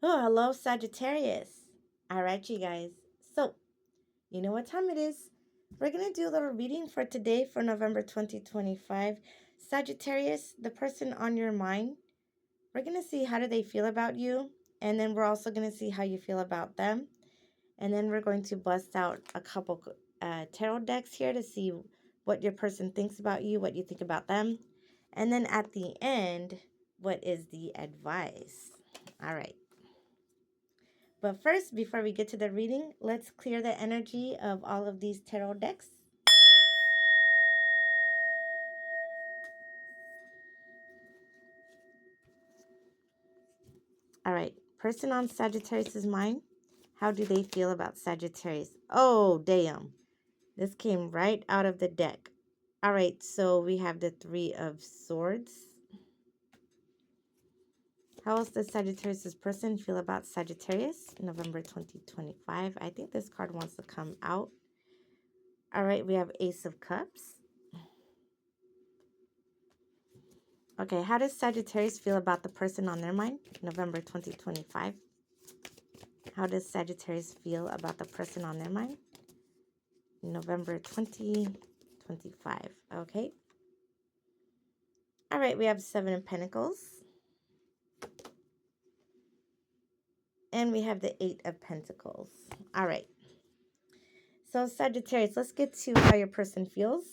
Oh, hello, Sagittarius. All right, you guys. So, you know what time it is. We're going to do a little reading for today for November 2025. Sagittarius, the person on your mind, we're going to see how do they feel about you. And then we're also going to see how you feel about them. And then we're going to bust out a couple tarot decks here to see what your person thinks about you, what you think about them. And then at the end, what is the advice? All right. But first, before we get to the reading, let's clear the energy of all of these tarot decks. All right, person on Sagittarius's mind, how do they feel about Sagittarius? Oh, damn. This came right out of the deck. All right, so we have the Three of Swords. How else does Sagittarius' person feel about Sagittarius? November 2025. I think this card wants to come out. All right, we have Ace of Cups. Okay, how does Sagittarius feel about the person on their mind? November 2025. How does Sagittarius feel about the person on their mind? November 2025. Okay. All right, we have Seven of Pentacles. And we have the Eight of Pentacles. All right. So Sagittarius, let's get to how your person feels.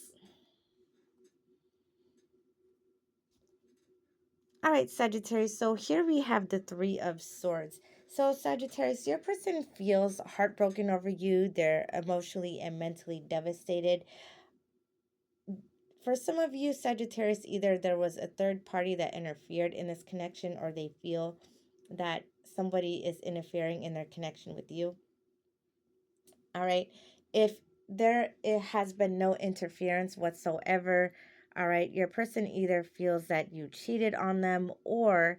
All right, Sagittarius. So here we have the Three of Swords. So Sagittarius, your person feels heartbroken over you. They're emotionally and mentally devastated. For some of you, Sagittarius, either there was a third party that interfered in this connection or they feel that somebody is interfering in their connection with you. All right. If there it has been no interference whatsoever, all right, your person either feels that you cheated on them or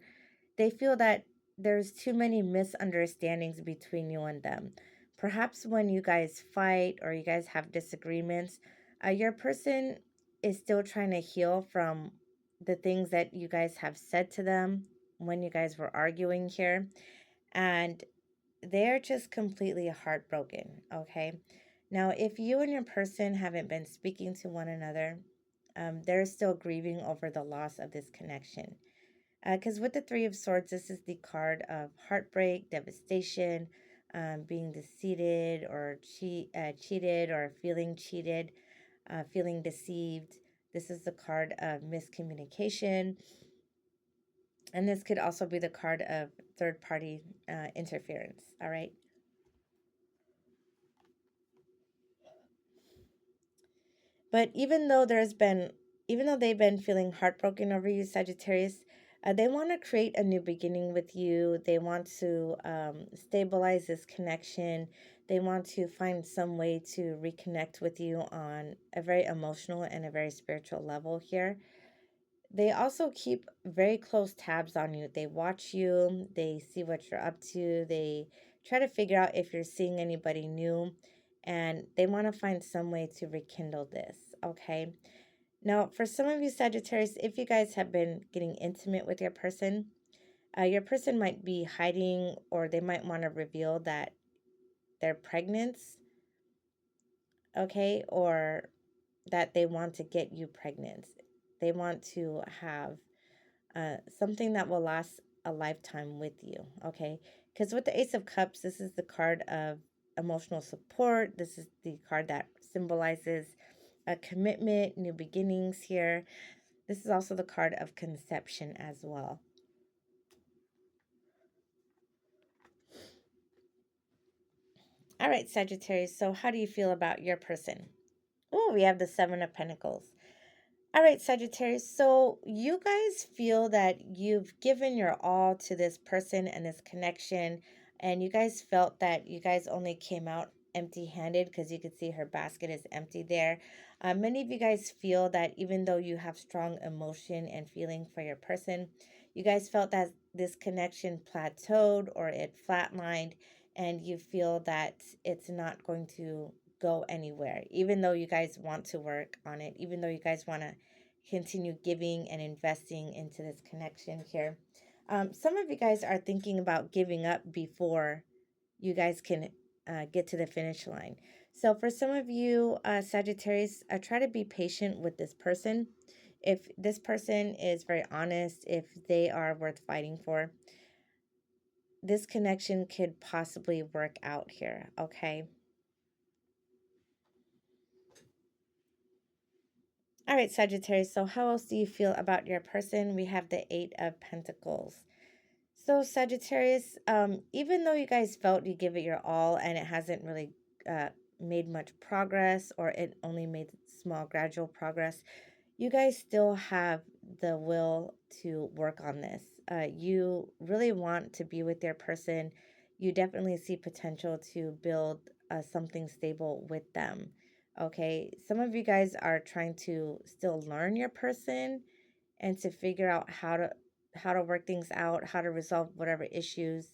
they feel that there's too many misunderstandings between you and them. Perhaps when you guys fight or you guys have disagreements, your person is still trying to heal from the things that you guys have said to them when you guys were arguing here. And they're just completely heartbroken, okay? Now, if you and your person haven't been speaking to one another, they're still grieving over the loss of this connection. Because with the Three of Swords, this is the card of heartbreak, devastation, being deceived or cheated or feeling cheated, feeling deceived. This is the card of miscommunication. And this could also be the card of third party interference. All right. But even though they've been feeling heartbroken over you, Sagittarius, they want to create a new beginning with you. They want to stabilize this connection. They want to find some way to reconnect with you on a very emotional and a very spiritual level here. They also keep very close tabs on you. They watch you, they see what you're up to, they try to figure out if you're seeing anybody new, and they want to find some way to rekindle this, okay? Now, for some of you Sagittarius, if you guys have been getting intimate with your person might be hiding or they might want to reveal that they're pregnant, okay? Or that they want to get you pregnant. They want to have something that will last a lifetime with you, okay? Because with the Ace of Cups, this is the card of emotional support. This is the card that symbolizes a commitment, new beginnings here. This is also the card of conception as well. All right, Sagittarius, so how do you feel about your person? Oh, we have the Seven of Pentacles. All right, Sagittarius. So you guys feel that you've given your all to this person and this connection, and you guys felt that you guys only came out empty handed because you could see her basket is empty there. Many of you guys feel that even though you have strong emotion and feeling for your person, you guys felt that this connection plateaued or it flatlined, and you feel that it's not going to go anywhere, even though you guys want to work on it, even though you guys want to continue giving and investing into this connection here. Some of you guys are thinking about giving up before you guys can get to the finish line. So for some of you, Sagittarius, try to be patient with this person. If this person is very honest, if they are worth fighting for, this connection could possibly work out here, okay? All right, Sagittarius, so how else do you feel about your person? We have the Eight of Pentacles. So, Sagittarius, even though you guys felt you give it your all and it hasn't really made much progress, or it only made small, gradual progress, you guys still have the will to work on this. You really want to be with your person. You definitely see potential to build something stable with them. Okay, some of you guys are trying to still learn your person and to figure out how to work things out, how to resolve whatever issues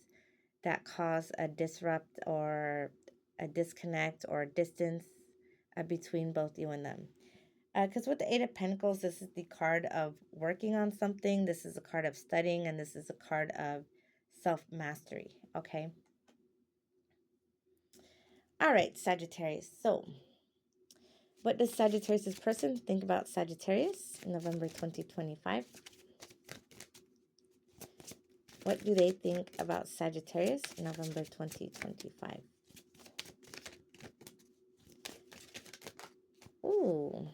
that cause a disrupt or a disconnect or a distance between both you and them. Because with the Eight of Pentacles, this is the card of working on something, this is a card of studying, and this is a card of self-mastery, okay? All right, Sagittarius. So, what does Sagittarius' person think about Sagittarius in November 2025? What do they think about Sagittarius in November 2025? Ooh.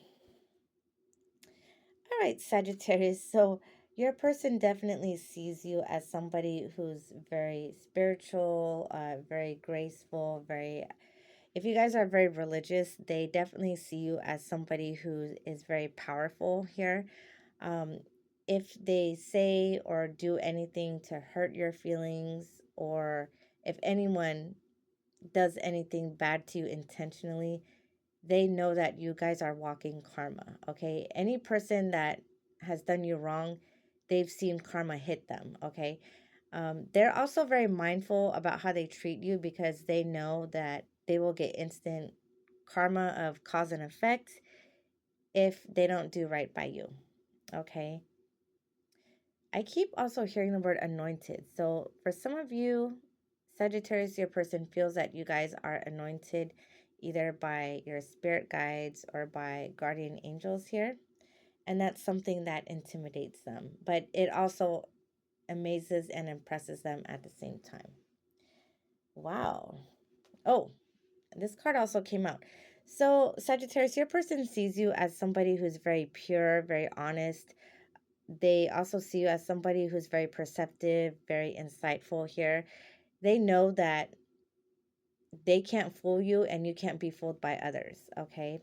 All right, Sagittarius. So your person definitely sees you as somebody who's very spiritual, very graceful, very. If you guys are very religious, they definitely see you as somebody who is very powerful here. Um, if they say or do anything to hurt your feelings, or if anyone does anything bad to you intentionally, they know that you guys are walking karma, okay? Any person that has done you wrong, they've seen karma hit them, okay? They're also very mindful about how they treat you because they know that they will get instant karma of cause and effect if they don't do right by you, okay? I keep also hearing the word anointed. So for some of you, Sagittarius, your person feels that you guys are anointed either by your spirit guides or by guardian angels here. And that's something that intimidates them, but it also amazes and impresses them at the same time. Wow. Oh, this card also came out. So, Sagittarius, your person sees you as somebody who's very pure, very honest. They also see you as somebody who's very perceptive, very insightful here. They know that they can't fool you and you can't be fooled by others, okay?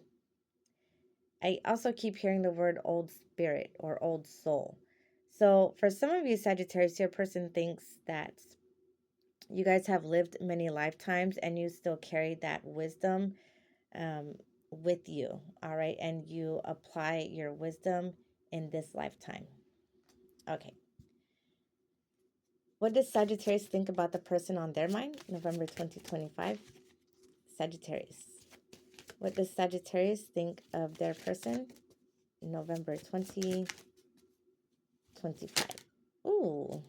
I also keep hearing the word old spirit or old soul. So, for some of you, Sagittarius, your person thinks that you guys have lived many lifetimes and you still carry that wisdom um, with you, all right? And you apply your wisdom in this lifetime. Okay. What does Sagittarius think about the person on their mind? November 2025. Sagittarius. What does Sagittarius think of their person? November 2025. Ooh.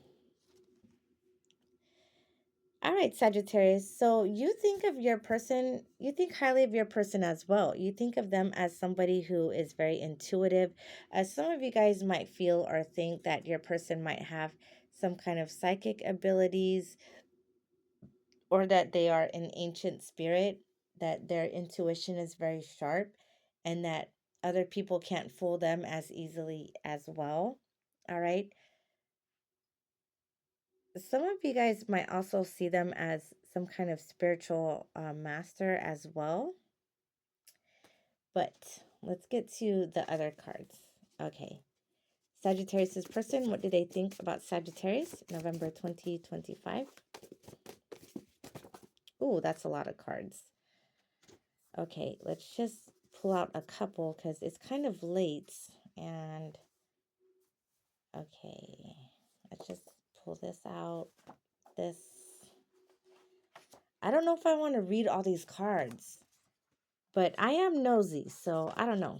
All right, Sagittarius. So you think of your person, you think highly of your person as well. You think of them as somebody who is very intuitive. Some of you guys might feel or think that your person might have some kind of psychic abilities, or that they are an ancient spirit, that their intuition is very sharp, and that other people can't fool them as easily as well. All right. Some of you guys might also see them as some kind of spiritual master as well. But let's get to the other cards. Okay. Sagittarius' person, what do they think about Sagittarius? November 2025. Ooh, that's a lot of cards. Okay, let's just pull out a couple because it's kind of late. And okay, let's just pull this out. This. I don't know if I want to read all these cards, but I am nosy, so I don't know.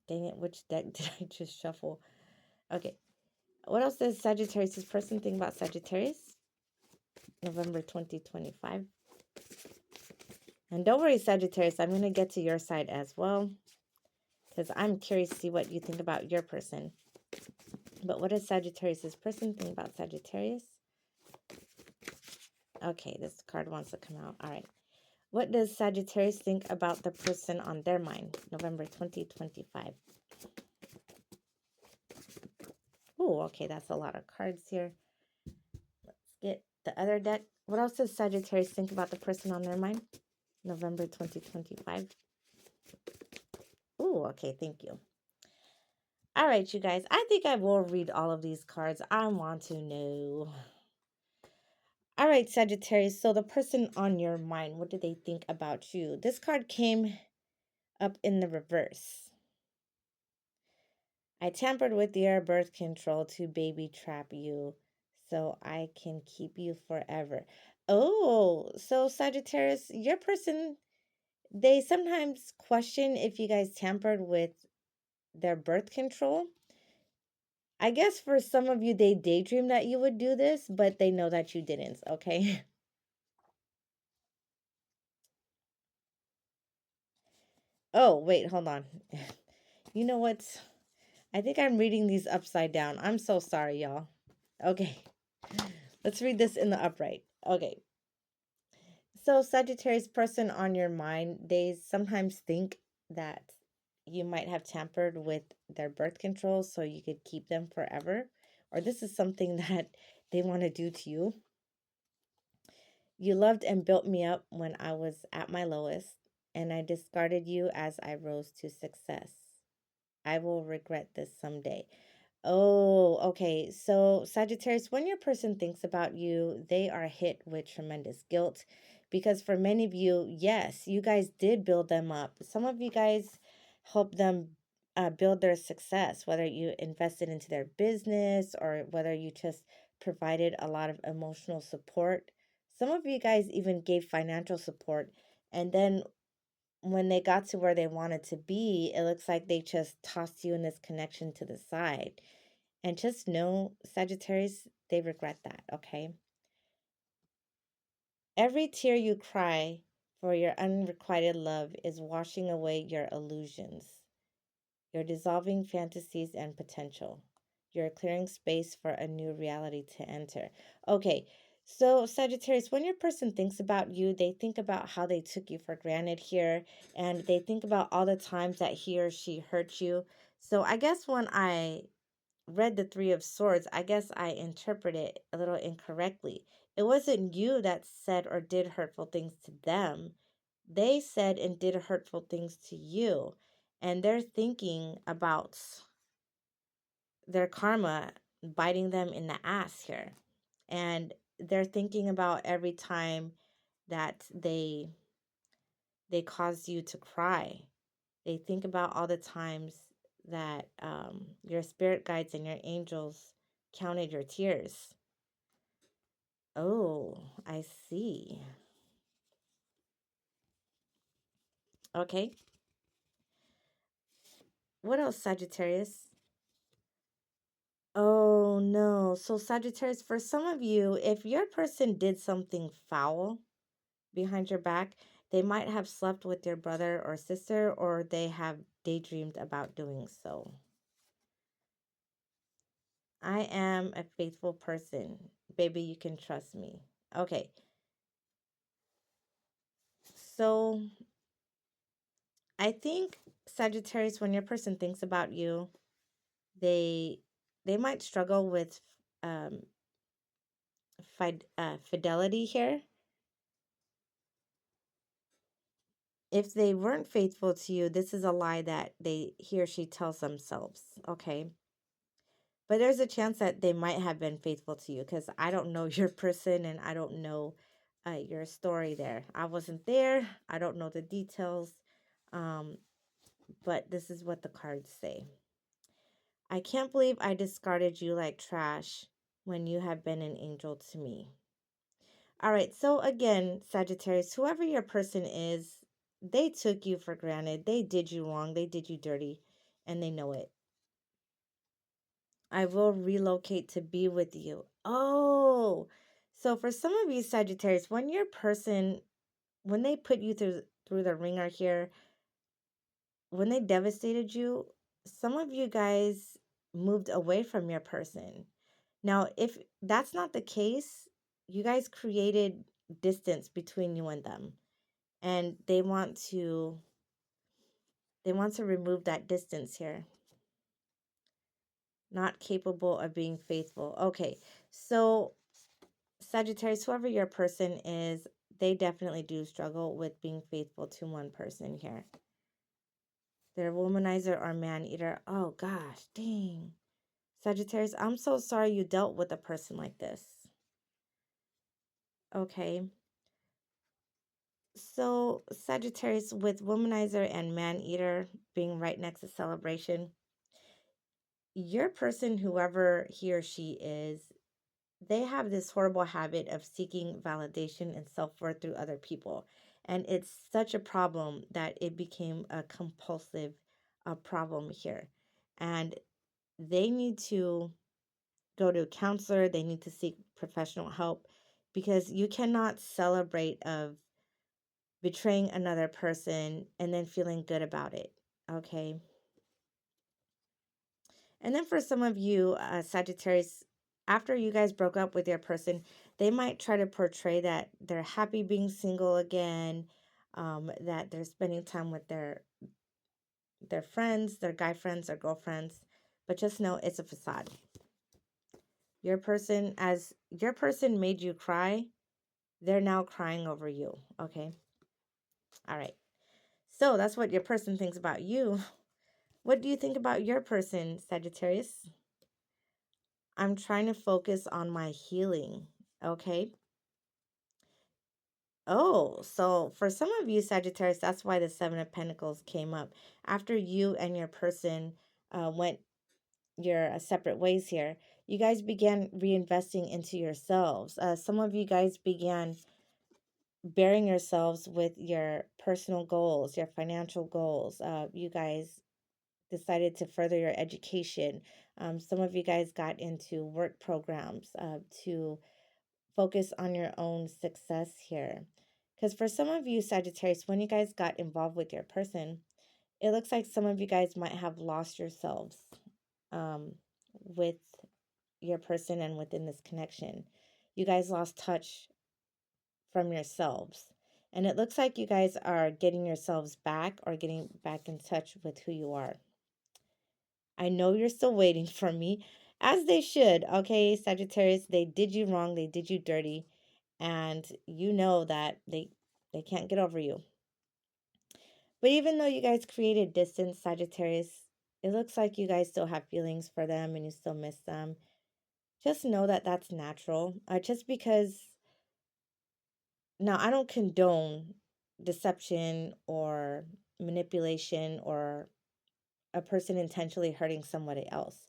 Dang it, which deck did I just shuffle? Okay. What else does Sagittarius, this person think about Sagittarius? November 2025. And don't worry, Sagittarius, I'm going to get to your side as well, because I'm curious to see what you think about your person. But what does Sagittarius, this person think about Sagittarius? Okay, this card wants to come out. All right. What does Sagittarius think about the person on their mind? November 2025. Oh, okay, that's a lot of cards here. Let's get the other deck. What else does Sagittarius think about the person on their mind? November 2025. Oh, okay, thank you. All right, you guys. I think I will read all of these cards. I want to know. All right, Sagittarius. So the person on your mind, what do they think about you? This card came up in the reverse. I tampered with your birth control to baby trap you so I can keep you forever. Oh, so Sagittarius, your person, they sometimes question if you guys tampered with their birth control. I guess for some of you, they daydream that you would do this, but they know that you didn't, okay? Oh, wait, hold on. You know what? I think I'm reading these upside down. I'm so sorry, y'all. Okay, let's read this in the upright. Okay. So, Sagittarius, person on your mind, they sometimes think that you might have tampered with their birth control so you could keep them forever, or this is something that they want to do to you. You loved and built me up when I was at my lowest, and I discarded you as I rose to success. I will regret this someday. Oh, okay. So, Sagittarius, when your person thinks about you, they are hit with tremendous guilt because for many of you, yes, you guys did build them up. Some of you guys helped them build their success, whether you invested into their business or whether you just provided a lot of emotional support. Some of you guys even gave financial support. And then when they got to where they wanted to be, it looks like they just tossed you in this connection to the side. And just know, Sagittarius, they regret that, okay? Every tear you cry for your unrequited love is washing away your illusions. You're dissolving fantasies and potential. You're clearing space for a new reality to enter. Okay, so Sagittarius, when your person thinks about you, they think about how they took you for granted here, and they think about all the times that he or she hurt you. So I guess when I read the Three of Swords, I guess I interpreted it a little incorrectly. It wasn't you that said or did hurtful things to them. They said and did hurtful things to you. And they're thinking about their karma biting them in the ass here. And they're thinking about every time that they caused you to cry. They think about all the times that your spirit guides and your angels counted your tears. Oh, I see. Okay. What else, Sagittarius? Oh, no. So, Sagittarius, for some of you, if your person did something foul behind your back, they might have slept with your brother or sister, or they have daydreamed about doing so. I am a faithful person. Baby, you can trust me. Okay. So, I think Sagittarius, when your person thinks about you, they they might struggle with um, fidelity here. If they weren't faithful to you, this is a lie that he or she tells themselves. Okay, but there's a chance that they might have been faithful to you because I don't know your person and I don't know your story there. I wasn't there. I don't know the details. Um, but this is what the cards say. I can't believe I discarded you like trash when you have been an angel to me. All right, so again, Sagittarius, whoever your person is, they took you for granted. They did you wrong. They did you dirty, and they know it. I will relocate to be with you. Oh, so for some of you Sagittarius, when your person, when they put you through the ringer here, when they devastated you, some of you guys moved away from your person. Now, if that's not the case, you guys created distance between you and them, and they want to remove that distance here. Not capable of being faithful. Okay. So, Sagittarius, whoever your person is, they definitely do struggle with being faithful to one person here. They're a womanizer or man eater. Oh gosh, dang. Sagittarius, I'm so sorry you dealt with a person like this. Okay. So, Sagittarius, with womanizer and man eater being right next to celebration, your person, whoever he or she is, they have this horrible habit of seeking validation and self worth through other people. And it's such a problem that it became a compulsive problem here. And they need to go to a counselor, they need to seek professional help, because you cannot celebrate of betraying another person and then feeling good about it. Okay. And then for some of you, Sagittarius, after you guys broke up with your person, they might try to portray that they're happy being single again, that they're spending time with their friends, their guy friends or girlfriends. But just know it's a facade. As your person made you cry, they're now crying over you. Okay. All right. So that's what your person thinks about you. What do you think about your person, Sagittarius? I'm trying to focus on my healing. Okay. Oh, so for some of you, Sagittarius, that's why the Seven of Pentacles came up. After you and your person went your separate ways here, you guys began reinvesting into yourselves. Some of you guys began bearing yourselves with your personal goals, your financial goals. You guys decided to further your education. Some of you guys got into work programs to focus on your own success here. Because for some of you, Sagittarius, when you guys got involved with your person, it looks like some of you guys might have lost yourselves with your person and within this connection. You guys lost touch from yourselves. And it looks like you guys are getting yourselves back or getting back in touch with who you are. I know you're still waiting for me, as they should. Okay, Sagittarius, they did you wrong, they did you dirty, and you know that they can't get over you. But even though you guys created distance, Sagittarius, it looks like you guys still have feelings for them and you still miss them. Just know that that's natural. Just because now I don't condone deception or manipulation or a person intentionally hurting somebody else.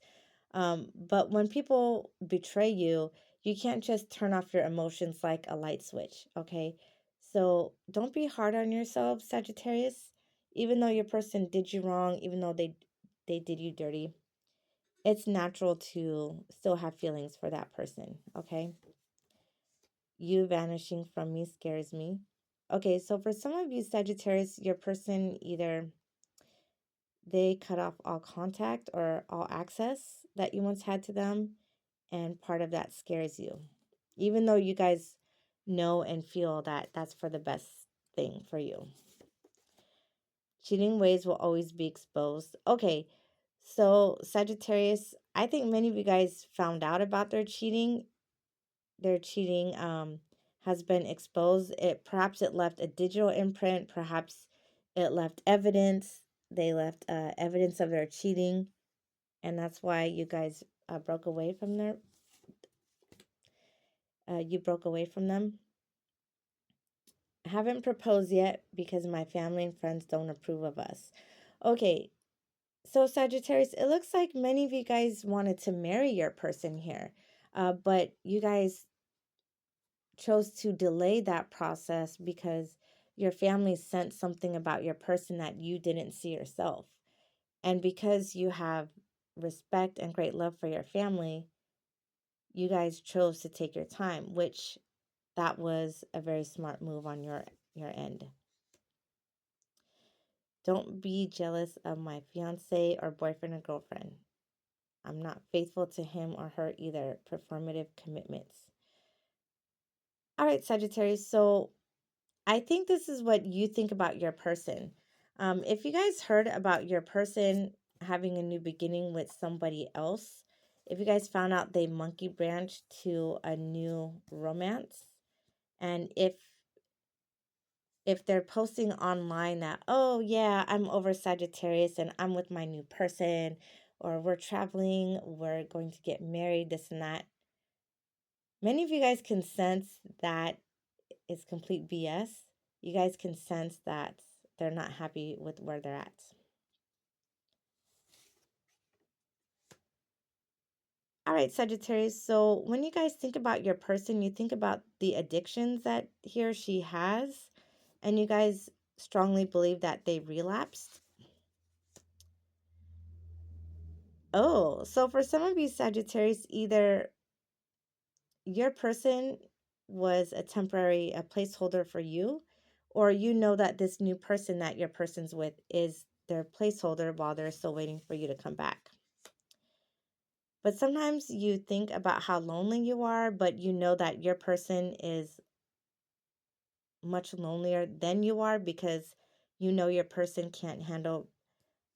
But when people betray you, you can't just turn off your emotions like a light switch, okay? So don't be hard on yourself, Sagittarius. Even though your person did you wrong, even though they did you dirty, it's natural to still have feelings for that person, okay? You vanishing from me scares me. Okay, so for some of you, Sagittarius, your person either they cut off all contact or all access that you once had to them, and part of that scares you. Even though you guys know and feel that that's for the best thing for you. Cheating ways will always be exposed. Okay, so Sagittarius, I think many of you guys found out about their cheating has been exposed. Perhaps it left a digital imprint, perhaps it left evidence. They left evidence of their cheating, and that's why you guys broke away from their you broke away from them. I haven't proposed yet because my family and friends don't approve of us. Okay, so Sagittarius, it looks like many of you guys wanted to marry your person here, but you guys chose to delay that process because your family sensed something about your person that you didn't see yourself. And because you have respect and great love for your family, you guys chose to take your time, which that was a very smart move on your end. Don't be jealous of my fiance or boyfriend or girlfriend. I'm not faithful to him or her either. Performative commitments. All right, Sagittarius. So I think this is what you think about your person. If you guys heard about your person having a new beginning with somebody else, if you guys found out they monkey branched to a new romance, and if they're posting online that, oh yeah, I'm over Sagittarius and I'm with my new person, or we're traveling, we're going to get married, this and that, many of you guys can sense that is complete BS. You guys can sense that they're not happy with where they're at. All right, Sagittarius. So when you guys think about your person, you think about the addictions that he or she has, and you guys strongly believe that they relapsed. Oh, so for some of you Sagittarius, either your person was a placeholder for you, or you know that this new person that your person's with is their placeholder while they're still waiting for you to come back. But sometimes you think about how lonely you are, but you know that your person is much lonelier than you are because you know your person can't handle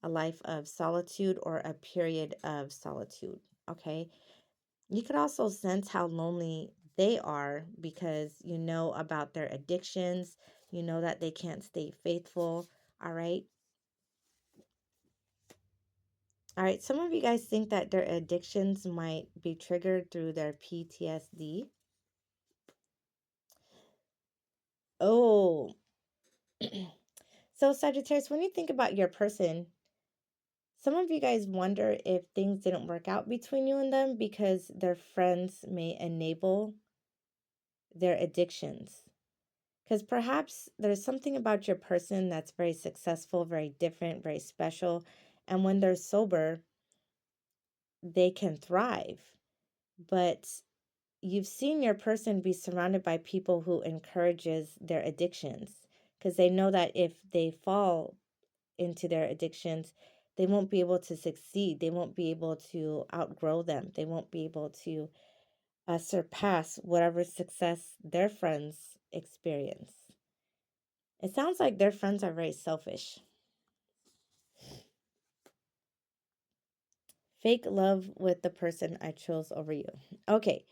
a life of solitude or a period of solitude. Okay. You could also sense how lonely they are because you know about their addictions. You know that they can't stay faithful. All right. All right. Some of you guys think that their addictions might be triggered through their PTSD. Oh, so Sagittarius, when you think about your person, some of you guys wonder if things didn't work out between you and them because their friends may enable their addictions. Because perhaps there's something about your person that's very successful, very different, very special. And when they're sober, they can thrive. But you've seen your person be surrounded by people who encourages their addictions because they know that if they fall into their addictions, they won't be able to succeed. They won't be able to outgrow them. They won't be able to surpass whatever success their friends experience. It sounds like their friends are very selfish. Fake love with the person I chose over you. Okay.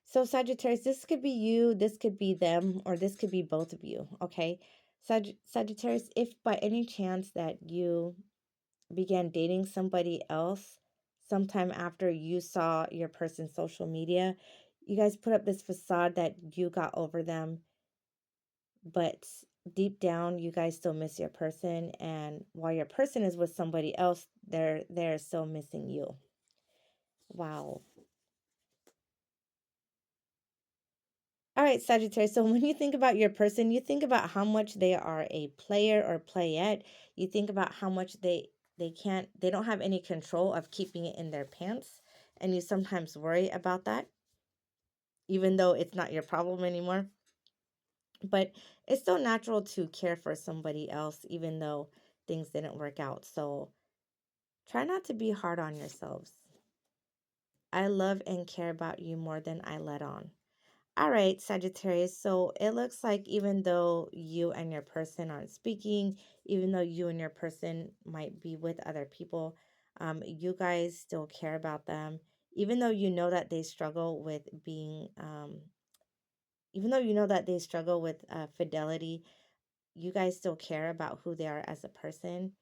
So Sagittarius, this could be you, this could be them, or this could be both of you. Okay. Sagittarius, if by any chance that you began dating somebody else sometime after you saw your person's social media, you guys put up this facade that you got over them, but deep down you guys still miss your person, and while your person is with somebody else, they're still missing you. Wow. All right, Sagittarius. So when you think about your person, you think about how much they are a player or playette. You think about how much they don't have any control of keeping it in their pants, and you sometimes worry about that, even though it's not your problem anymore. But it's still natural to care for somebody else, even though things didn't work out. So try not to be hard on yourselves. I love and care about you more than I let on. All right, Sagittarius. So it looks like even though you and your person aren't speaking, even though you and your person might be with other people, you guys still care about them. Even though you know that they struggle with even though you know that they struggle with fidelity, you guys still care about who they are as a person,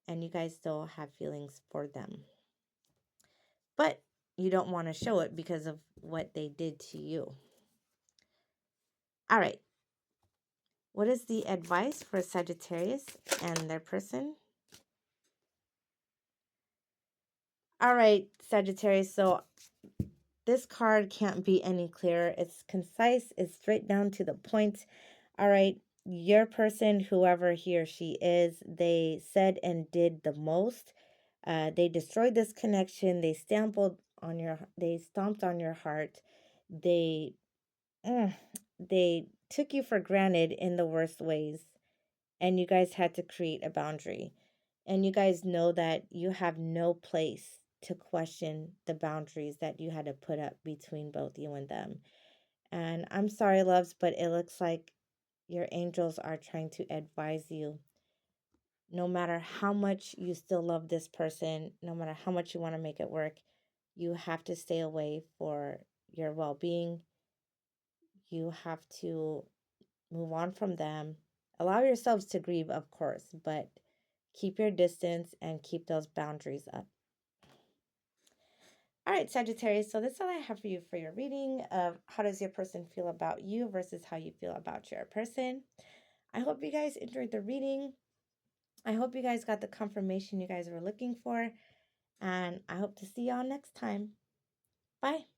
and you guys still have feelings for them. But you don't want to show it because of what they did to you. All right. What is the advice for Sagittarius and their person? All right, Sagittarius. So this card can't be any clearer. It's concise, it's straight down to the point. All right, your person, whoever he or she is, they said and did the most. They destroyed this connection. They stomped on your heart. They, mm, they took you for granted in the worst ways, and you guys had to create a boundary. And you guys know that you have no place to question the boundaries that you had to put up between both you and them. And I'm sorry, loves, but it looks like your angels are trying to advise you, no matter how much you still love this person, no matter how much you want to make it work, you have to stay away for your well being. You have to move on from them. Allow yourselves to grieve, of course, but keep your distance and keep those boundaries up. All right, Sagittarius. So that's all I have for you for your reading of how does your person feel about you versus how you feel about your person. I hope you guys enjoyed the reading. I hope you guys got the confirmation you guys were looking for. And I hope to see y'all next time. Bye.